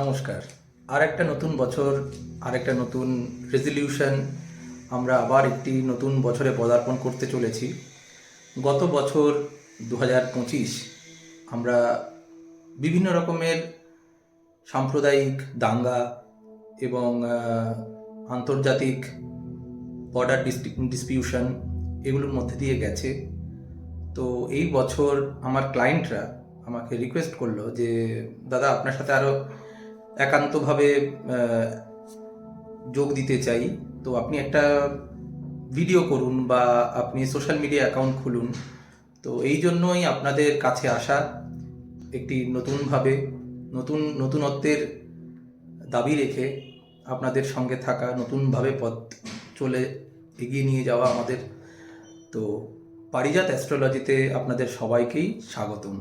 নমস্কার। আর একটা নতুন বছর, আর একটা নতুন রেজলিউশন, আমরা আবার একটি নতুন বছরে পদার্পণ করতে চলেছি। গত বছর 2025 আমরা বিভিন্ন রকমের সাম্প্রদায়িক দাঙ্গা এবং আন্তর্জাতিক বর্ডার ডিসপিউশন এগুলোর মধ্যে দিয়ে গেছে। তো এই বছর আমার ক্লায়েন্টরা আমাকে রিকোয়েস্ট করলো যে দাদা আপনার সাথে আরও একান্তভাবে যোগ দিতে চাই, তো আপনি একটা ভিডিও করুন বা আপনি সোশ্যাল মিডিয়া অ্যাকাউন্ট খুলুন। তো এই জন্যই আপনাদের কাছে আসা, একটি নতুনভাবে নতুনত্বের দাবি রেখে আপনাদের সঙ্গে থাকা, নতুনভাবে পথ চলে এগিয়ে নিয়ে যাওয়া আমাদের। তো পারিজাত অ্যাস্ট্রোলজিতে আপনাদের সবাইকেই স্বাগতম।